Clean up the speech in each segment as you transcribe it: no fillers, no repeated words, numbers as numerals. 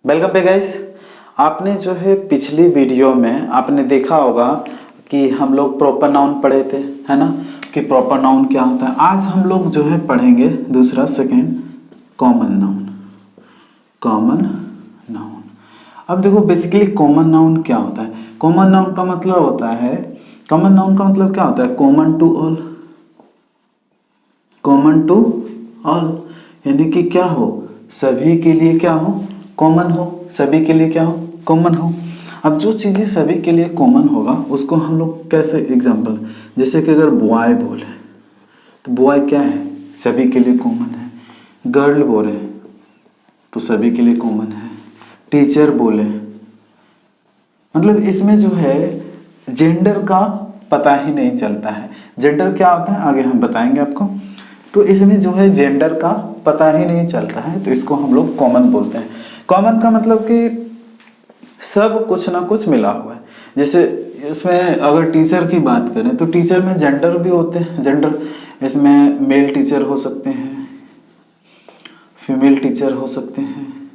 Welcome पे guys. आपने जो है पिछली वीडियो में आपने देखा होगा कि हम लोग प्रॉपर नाउन पढ़े थे, है ना, कि प्रॉपर नाउन क्या होता है। आज हम लोग जो है पढ़ेंगे दूसरा second common noun. Common noun, अब देखो बेसिकली कॉमन नाउन क्या होता है। कॉमन नाउन का मतलब होता है, कॉमन नाउन का मतलब क्या होता है, common to all. Common to all यानी कि क्या हो, सभी के लिए क्या हो, कॉमन हो। सभी के लिए क्या हो, कॉमन हो। अब जो चीज़ें सभी के लिए कॉमन होगा उसको हम लोग कैसे, एग्जाम्पल जैसे कि अगर बॉय बोले तो बॉय क्या है, सभी के लिए कॉमन है। गर्ल बोले तो सभी के लिए कॉमन है। टीचर बोले, मतलब इसमें जो है जेंडर का पता ही नहीं चलता है। जेंडर क्या होता है आगे हम बताएंगे आपको। तो इसमें जो है जेंडर का पता ही नहीं चलता है, तो इसको हम लोग कॉमन बोलते हैं। कॉमन का मतलब कि सब कुछ ना कुछ मिला हुआ है। जैसे इसमें अगर टीचर की बात करें तो टीचर में जेंडर भी होते हैं। जेंडर इसमें मेल टीचर हो सकते हैं, फीमेल टीचर हो सकते हैं,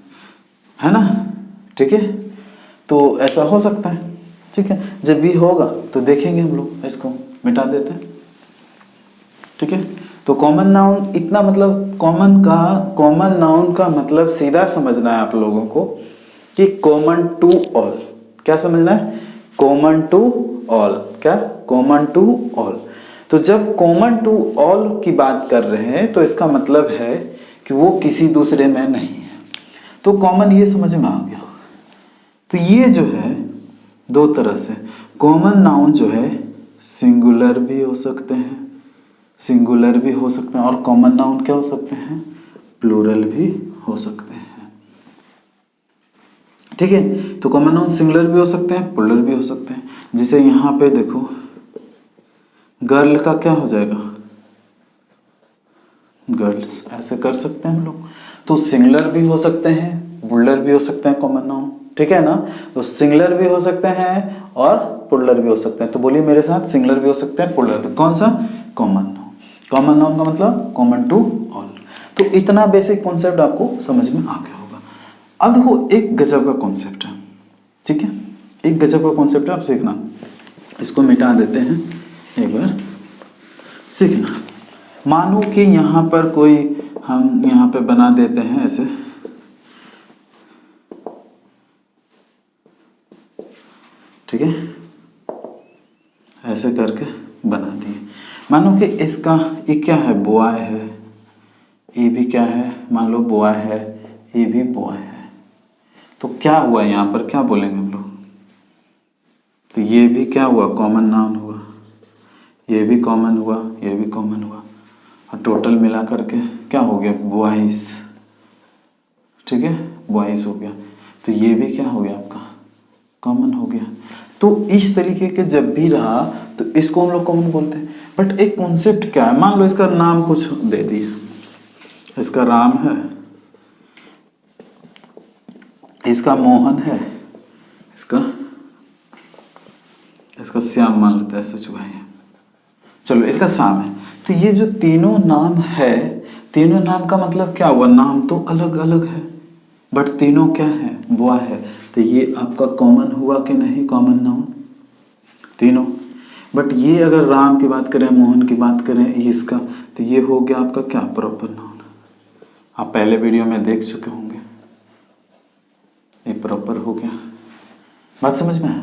है ना, ठीक है। तो ऐसा हो सकता है, ठीक है। जब भी होगा तो देखेंगे हम लोग, इसको मिटा देते हैं, ठीक है। तो कॉमन नाउन इतना, मतलब कॉमन नाउन का मतलब सीधा समझना है आप लोगों को कि कॉमन टू ऑल। क्या समझना है, कॉमन टू ऑल। क्या, कॉमन टू ऑल। तो जब कॉमन टू ऑल की बात कर रहे हैं तो इसका मतलब है कि वो किसी दूसरे में नहीं है। तो कॉमन ये समझ में आ गया। तो ये जो है दो तरह से कॉमन नाउन जो है सिंगुलर भी हो सकते हैं, सिंगुलर भी हो सकते हैं, और कॉमन नाउन क्या हो सकते हैं, प्लूरल भी हो सकते हैं, ठीक है। तो कॉमन नाउन सिंगुलर भी हो सकते हैं, प्लूरल भी हो सकते हैं। जैसे यहाँ पे देखो गर्ल का क्या हो जाएगा, गर्ल्स, ऐसे कर सकते हैं हम लोग। तो सिंगुलर भी हो सकते हैं, प्लूरल भी हो सकते हैं कॉमन नाउन, ठीक है ना। तो सिंगुलर भी हो सकते हैं और प्लूरल भी हो सकते हैं। तो बोलिए मेरे साथ, सिंगुलर भी हो सकते हैं, प्लूरल। तो कौन सा, कॉमन नाउन। कॉमन नाउन का मतलब कॉमन टू ऑल। तो इतना बेसिक कॉन्सेप्ट आपको समझ में आ गया होगा। अब देखो एक गजब का कॉन्सेप्ट है, ठीक है। एक गजब का कॉन्सेप्ट है, आप सीखना। इसको मिटा देते हैं एक बार, सीखना। मानो कि यहाँ पर कोई, हम यहाँ पे बना देते हैं ऐसे, ठीक है, ऐसे करके बना दिए। मानो कि इसका ये क्या है, बॉय है, ये भी क्या है, मान लो बॉय है, ये भी बॉय है। तो क्या हुआ यहाँ पर, क्या बोलेंगे हम लोग, तो ये भी क्या हुआ, कॉमन नाउन हुआ, ये भी कॉमन हुआ, ये भी कॉमन हुआ, और टोटल मिला करके क्या हो गया, बॉयज, ठीक है, बॉयज हो गया। तो ये भी क्या हो गया आपका, कॉमन हो गया। तो इस तरीके के जब भी रहा तो इसको हम लोग कॉमन बोलते हैं। बट एक कॉन्सेप्ट क्या है, मान लो इसका नाम कुछ दे दिया, इसका राम है, इसका मोहन है, इसका इसका श्याम मान लेते हैं, सच भाई है, चलो इसका श्याम है। तो ये जो तीनों नाम है, तीनों नाम का मतलब क्या हुआ, नाम तो अलग अलग है बट तीनों क्या है, बॉय है। तो ये आपका कॉमन हुआ कि नहीं, कॉमन नाउन तीनों। बट ये अगर राम की बात करें, मोहन की बात करें, इसका, तो ये हो गया आपका क्या, प्रॉपर नाउन। आप पहले वीडियो में देख चुके होंगे, ये प्रॉपर हो गया। बात समझ में है।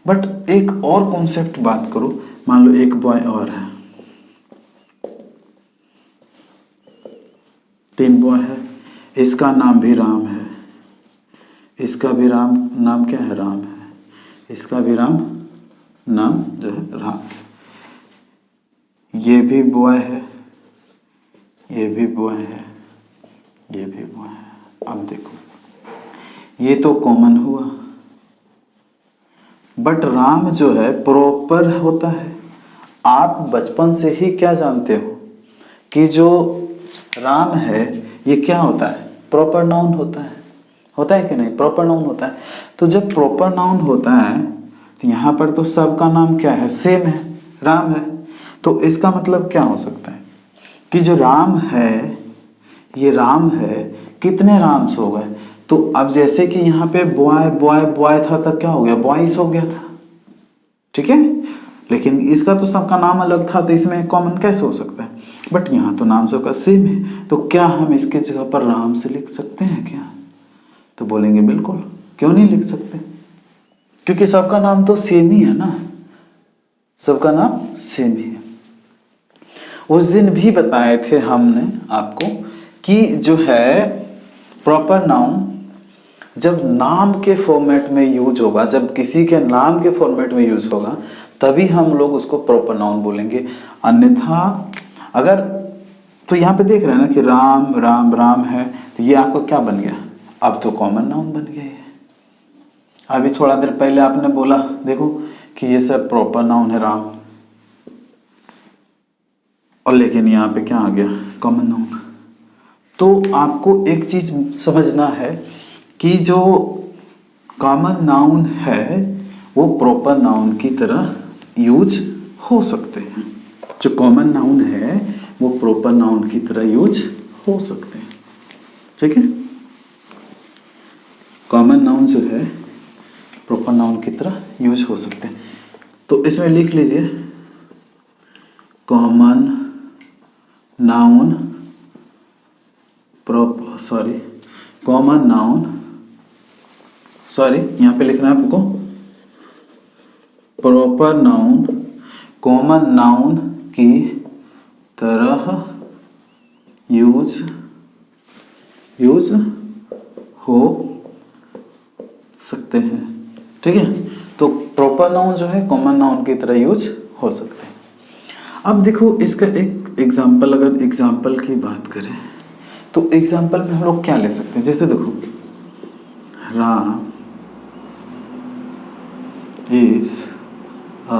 बट एक और कॉन्सेप्ट बात करो, मान लो एक बॉय और है, तीन बॉय है, इसका नाम भी राम है, इसका भी राम नाम क्या है, राम है, इसका भी राम नाम जो है राम है, ये भी बॉय है, ये भी बॉय है, ये भी बॉय है। अब देखो ये तो कॉमन हुआ, बट राम जो है प्रॉपर होता है। आप बचपन से ही क्या जानते हो कि जो राम है ये क्या होता है, प्रॉपर नाउन होता है कि नहीं, प्रॉपर नाउन होता है। तो जब प्रॉपर नाउन होता है तो यहाँ पर तो सबका नाम क्या है, सेम है, राम है। तो इसका मतलब क्या हो सकता है कि जो राम है, ये राम है, कितने राम्स हो गए, तो अब जैसे कि यहाँ पे बॉय बॉय बॉय था, तब क्या हो गया, बॉयज हो गया था, ठीक है। लेकिन इसका तो सबका नाम अलग था, तो इसमें कॉमन कैसे हो सकता है, बट यहाँ तो नाम सबका सेम है, तो क्या हम इसके जगह पर राम से लिख सकते हैं क्या? तो बोलेंगे बिल्कुल, क्यों नहीं लिख सकते, क्योंकि सबका नाम तो सेम ही है ना, सबका नाम सेम ही है। उस दिन भी बताए थे हमने आपको कि जो है प्रॉपर नाउन जब नाम के फॉर्मेट में यूज होगा, जब किसी के नाम के फॉर्मेट में यूज होगा, तभी हम लोग उसको प्रॉपर नाउन बोलेंगे। अन्यथा अगर, तो यहाँ पे देख रहे हैं ना कि राम राम राम है, तो ये आपको क्या बन गया, अब तो कॉमन नाउन बन गया है। अभी थोड़ा देर पहले आपने बोला देखो कि ये सब प्रॉपर नाउन है राम, और लेकिन यहाँ पे क्या आ गया, कॉमन नाउन। तो आपको एक चीज समझना है कि जो कॉमन नाउन है वो प्रॉपर नाउन की तरह यूज हो सकते हैं, जो कॉमन नाउन है वो प्रॉपर नाउन की तरह यूज हो सकते हैं, ठीक है। कॉमन नाउन जो है प्रॉपर नाउन की तरह यूज हो सकते हैं। तो इसमें लिख लीजिए common noun common noun, sorry यहाँ पे लिखना है आपको प्रॉपर नाउन कॉमन नाउन की तरह यूज हो सकते हैं, ठीक है। तो प्रॉपर नाउन जो है कॉमन नाउन की तरह यूज हो सकते हैं। अब देखो इसका एक एग्जाम्पल, अगर एग्जाम्पल की बात करें तो एग्जाम्पल में हम लोग क्या ले सकते हैं, जैसे देखो राम इज अ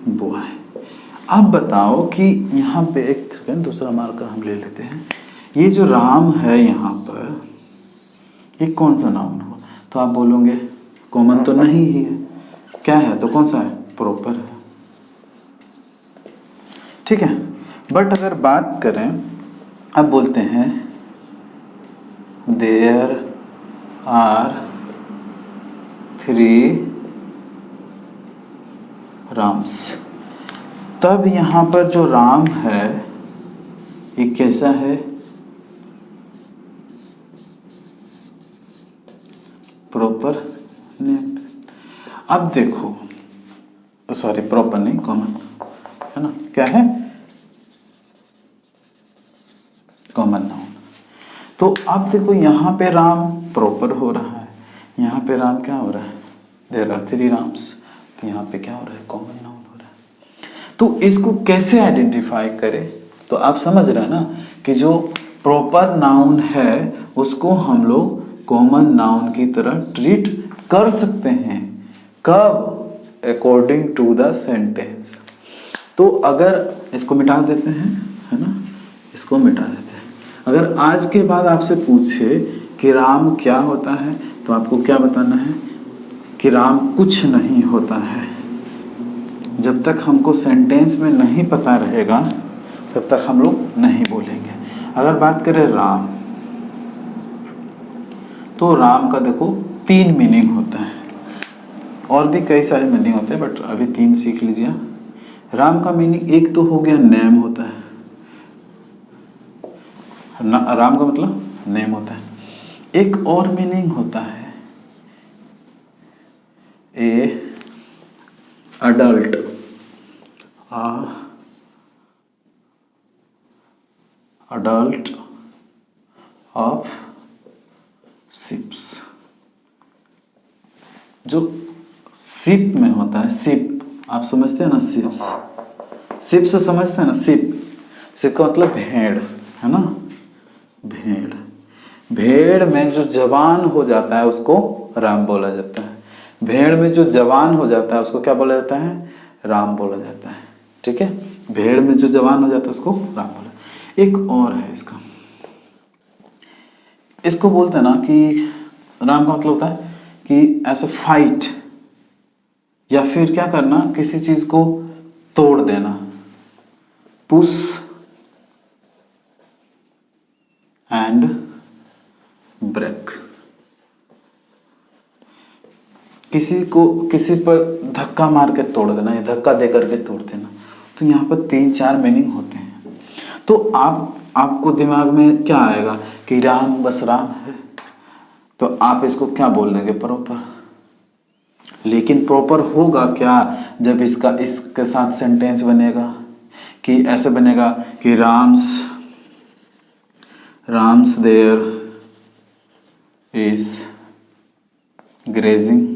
बॉय। अब बताओ कि यहाँ पे एक सेकेंड दूसरा मार्कर हम ले लेते हैं, ये जो राम है यहाँ पर ये कौन सा नाउन हुआ, तो आप बोलोगे कॉमन तो नहीं ही है, क्या है तो कौन सा है, प्रॉपर है, ठीक है। बट अगर बात करें, अब बोलते हैं देयर आर 3 राम्स, तब यहाँ पर जो राम है ये कैसा है, प्रॉपर नेम। अब देखो, सॉरी प्रॉपर नहीं, कॉमन है ना, क्या है, कॉमन नाउन। तो अब देखो यहाँ पे राम प्रॉपर हो रहा है, यहाँ पे राम क्या हो रहा है, देयर आर 3 राम्स, तो यहाँ पे क्या हो रहा है, कॉमन नाउन हो रहा है। तो इसको कैसे आइडेंटिफाई करें, तो आप समझ रहे हैं ना कि जो प्रॉपर नाउन है उसको हम लोग कॉमन नाउन की तरह ट्रीट कर सकते हैं, कब, अकॉर्डिंग टू द सेंटेंस। तो अगर इसको मिटा देते हैं, है ना, इसको मिटा देते हैं, अगर आज के बाद आपसे पूछे कि राम क्या होता है, तो आपको क्या बताना है कि राम कुछ नहीं होता है। जब तक हमको सेंटेंस में नहीं पता रहेगा तब तक हम लोग नहीं बोलेंगे। अगर बात करें राम, तो राम का देखो 3 मीनिंग होता है, और भी कई सारे मीनिंग होते हैं बट अभी 3 सीख लीजिए। राम का मीनिंग एक तो हो गया नेम होता है, राम का मतलब नेम होता है। एक और मीनिंग होता है ए अडल्ट, अडल्ट ऑफ शिप्स, जो शिप में होता है, शिप आप समझते हैं ना, शिप्स समझते हैं ना, शिप का मतलब भेड़ है ना, भेड़ में जो जवान हो जाता है उसको राम बोला जाता है, भेड़ में जो जवान हो जाता है उसको क्या बोला जाता है, राम बोला जाता है, ठीक है। भेड़ में जो जवान हो जाता है उसको राम बोला। एक और है इसको बोलते हैं ना कि राम का मतलब होता है कि ऐसे फाइट, या फिर क्या करना, किसी चीज को तोड़ देना, पुश एंड ब्रेक, किसी पर धक्का मार के तोड़ देना या धक्का दे करके तोड़ देना। तो यहाँ पर 3-4 मीनिंग होते हैं। तो आपको दिमाग में क्या आएगा कि राम बस राम है, तो आप इसको क्या बोल देंगे? प्रॉपर। लेकिन प्रॉपर होगा क्या जब इसके साथ सेंटेंस बनेगा कि ऐसे बनेगा कि rams there is grazing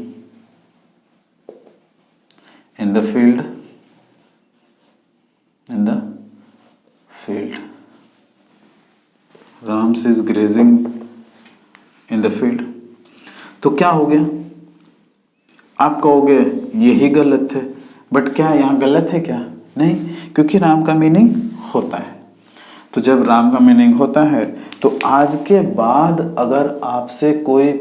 in the field Rams is grazing in the field। तो क्या हो गया? आप कहोगे यही गलत है, बट क्या यहाँ गलत है क्या? नहीं, क्योंकि राम का मीनिंग होता है। तो जब राम का मीनिंग होता है तो आज के बाद अगर आपसे कोई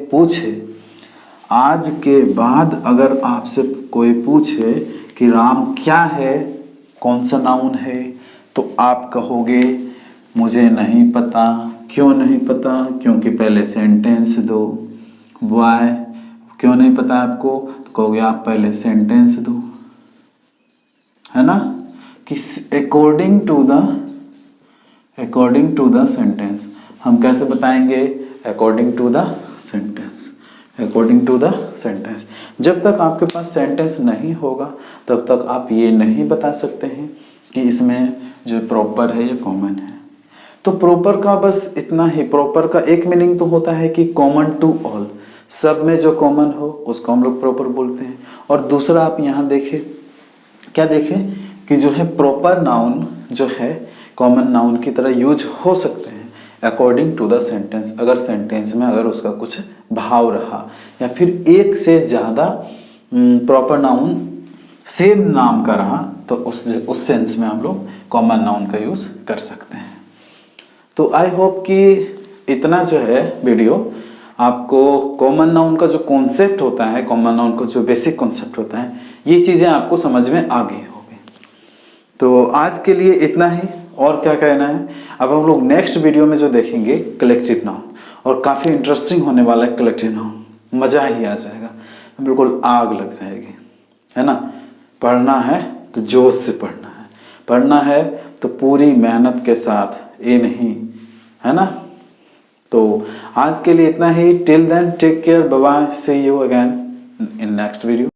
पूछे कि राम क्या है, कौन सा नाउन है, तो आप कहोगे मुझे नहीं पता। क्यों नहीं पता? क्योंकि पहले सेंटेंस दो। वाई? क्यों नहीं पता आपको? तो कहोगे आप पहले सेंटेंस दो, है ना, कि अकॉर्डिंग टू द सेंटेंस। हम कैसे बताएंगे? According to the sentence. जब तक आपके पास सेंटेंस नहीं होगा तब तक आप ये नहीं बता सकते हैं कि इसमें जो प्रॉपर है या कॉमन है। तो प्रॉपर का बस इतना ही। प्रॉपर का एक मीनिंग तो होता है कि कॉमन टू ऑल, सब में जो कॉमन हो उसको हम लोग प्रॉपर बोलते हैं। और दूसरा आप यहाँ देखें, क्या देखें कि जो है प्रॉपर नाउन जो है कॉमन नाउन की तरह यूज हो सकते हैं अकॉर्डिंग टू द सेंटेंस। अगर सेंटेंस में अगर उसका कुछ भाव रहा या फिर एक से ज़्यादा प्रॉपर नाउन सेम नाम का रहा तो उस सेंस में हम लोग कॉमन नाउन का यूज़ कर सकते हैं। तो आई होप कि इतना जो है वीडियो आपको कॉमन नाउन का जो कॉन्सेप्ट होता है, कॉमन नाउन का जो बेसिक कॉन्सेप्ट होता है, ये चीज़ें आपको समझ में आ गई होगी। तो आज के लिए इतना ही। और क्या कहना है, अब हम लोग नेक्स्ट वीडियो में जो देखेंगे कलेक्टिव नाउन, और काफ़ी इंटरेस्टिंग होने वाला है कलेक्टिव नाउन। मज़ा ही आ जाएगा, बिल्कुल आग लग जाएगी, है ना। पढ़ना है तो जोश से पढ़ना है तो पूरी मेहनत के साथ, ये नहीं, है ना। तो आज के लिए इतना ही। Till then take care, bye bye, see you again in next video.